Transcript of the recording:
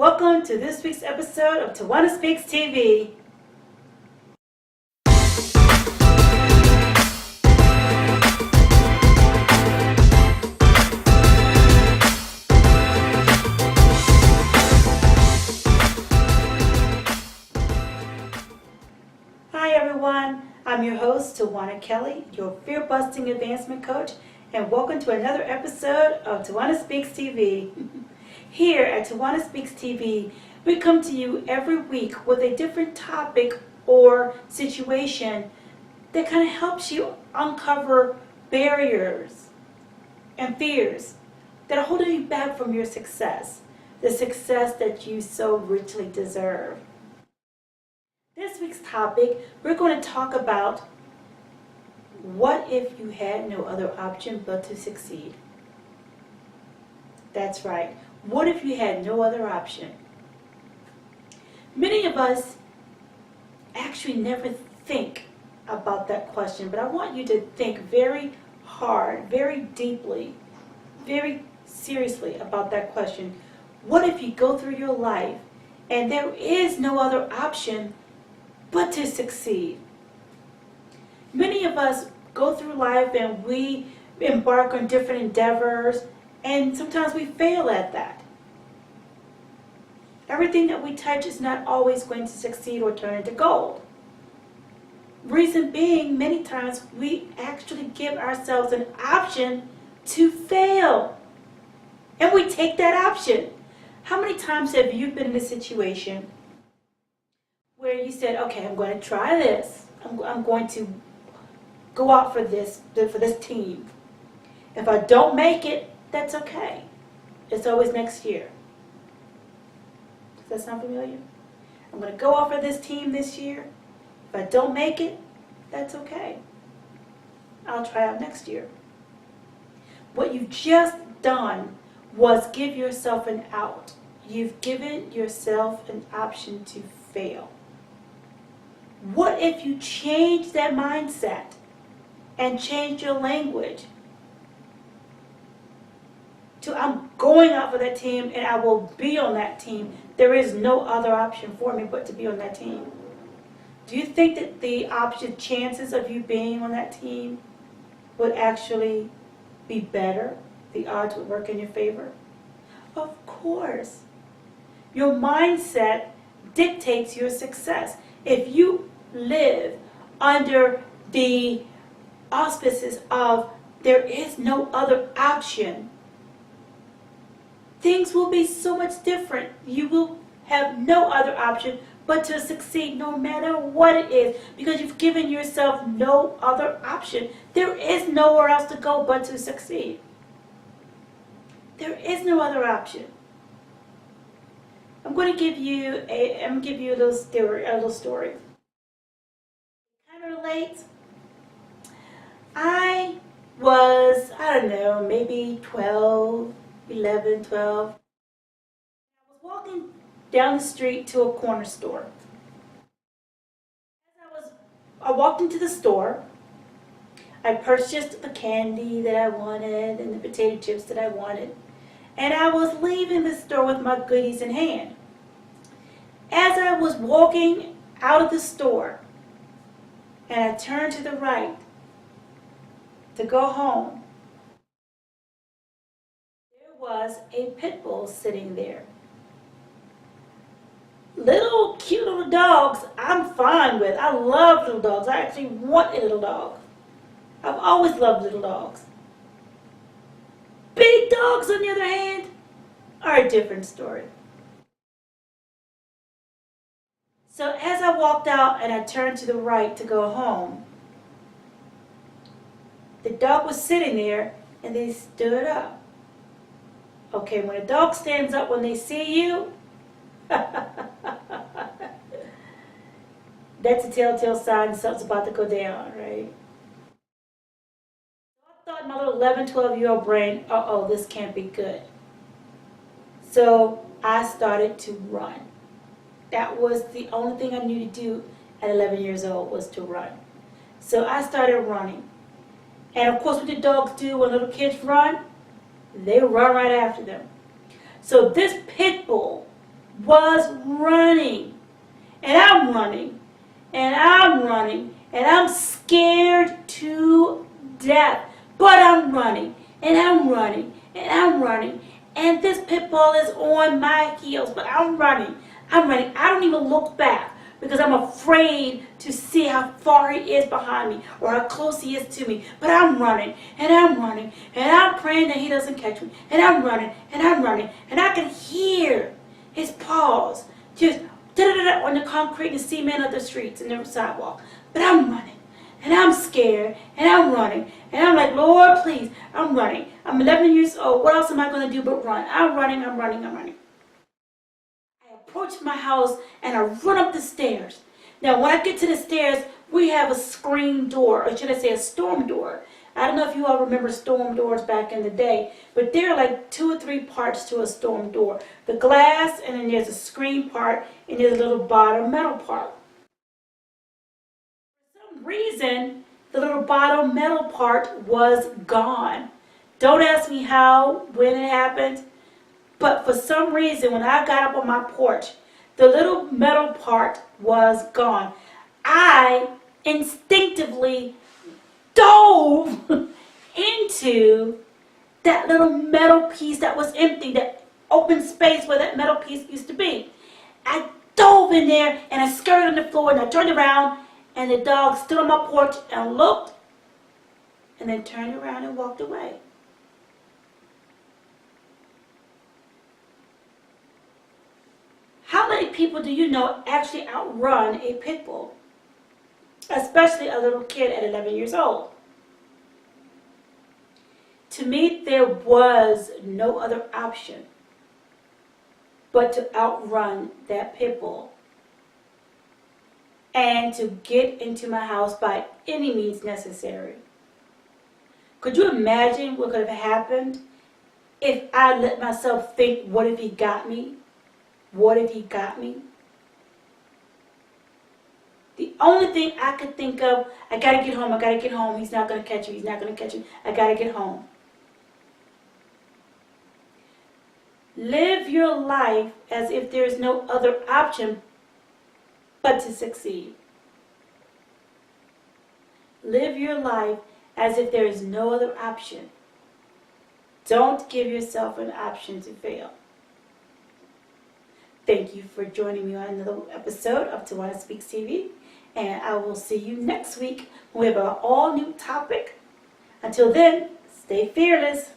Welcome to this week's episode of TawannaSpeaks TV. Hi everyone, I'm your host Tawanna Kelly, your fear-busting advancement coach, and welcome to another episode of TawannaSpeaks TV. Here at TawannaSpeaks TV, we come to you every week with a different topic or situation that kind of helps you uncover barriers and fears that are holding you back from your success, the success that you so richly deserve. This week's topic, we're going to talk about what if you had no other option but to succeed. That's right. What if you had no other option? Many of us actually never think about that question, but I want you to think very hard, very deeply, very seriously about that question. What if you go through your life and there is no other option but to succeed? Many of us go through life and we embark on different endeavors, and sometimes we fail at that. Everything that we touch is not always going to succeed or turn into gold. Reason being, many times we actually give ourselves an option to fail. And we take that option. How many times have you been in a situation where you said, okay, I'm going to try this. I'm going to go out for this team. If I don't make it, that's okay. It's always next year. Does that sound familiar? I'm going to go out for this team this year. If I don't make it, that's okay. I'll try out next year. What you've just done was give yourself an out. You've given yourself an option to fail. What if you change that mindset and change your language to I'm going out for that team and I will be on that team. There is no other option for me but to be on that team. Do you think that the chances of you being on that team would actually be better? The odds would work in your favor? Of course. Your mindset dictates your success. If you live under the auspices of there is no other option, things will be so much different. You will have no other option but to succeed no matter what it is, because you've given yourself no other option. There is nowhere else to go but to succeed. There is no other option. I'm going to give you a little story. Kind of relates. I was, maybe 11, 12. I was walking down the street to a corner store. As I walked into the store, I purchased the candy that I wanted and the potato chips that I wanted, and I was leaving the store with my goodies in hand. As I was walking out of the store, and I turned to the right to go home, there was a pit bull sitting there. Little cute little dogs I'm fine with. I love little dogs. I actually want a little dog. I've always loved little dogs. Big dogs, on the other hand, are a different story. So as I walked out and I turned to the right to go home, the dog was sitting there and they stood up. Okay, when a dog stands up when they see you, that's a telltale sign something's about to go down, right? I thought in my little 11, 12-year-old brain, this can't be good. So I started to run. That was the only thing I knew to do at 11 years old, was to run. So I started running. And of course, what the dogs do when little kids run, they run right after them. So this pit bull was running. And I'm running. And I'm running. And I'm scared to death. But I'm running. And I'm running. And I'm running. And this pit bull is on my heels. But I'm running. I'm running. I don't even look back. Because I'm afraid to see how far he is behind me or how close he is to me. But I'm running, and I'm running, and I'm praying that he doesn't catch me. And I'm running, and I'm running, and I can hear his paws just da-da-da-da on the concrete and cement of the streets and the sidewalk. But I'm running, and I'm scared, and I'm running, and I'm like, Lord, please, I'm running. I'm 11 years old. What else am I going to do but run? I'm running, I'm running, I'm running. Approach my house and I run up the stairs. Now when I get to the stairs, we have a screen door, or should I say a storm door. I don't know if you all remember storm doors back in the day, but there are like 2 or 3 parts to a storm door. The glass, and then there's a screen part, and there's a little bottom metal part. For some reason, the little bottom metal part was gone. Don't ask me how, when it happened. But for some reason, when I got up on my porch, the little metal part was gone. I instinctively dove into that little metal piece that was empty, that open space where that metal piece used to be. I dove in there and I skirted on the floor and I turned around and the dog stood on my porch and looked and then turned around and walked away. How many people do you know actually outrun a pit bull? Especially a little kid at 11 years old. To me, there was no other option but to outrun that pit bull and to get into my house by any means necessary. Could you imagine what could have happened if I let myself think, what if he got me? What if he got me? The only thing I could think of, I gotta get home, I gotta get home. He's not gonna catch me, he's not gonna catch me. I gotta get home. Live your life as if there is no other option but to succeed. Live your life as if there is no other option. Don't give yourself an option to fail. Thank you for joining me on another episode of TawannaSpeaks TV. And I will see you next week when we have an all-new topic. Until then, stay fearless.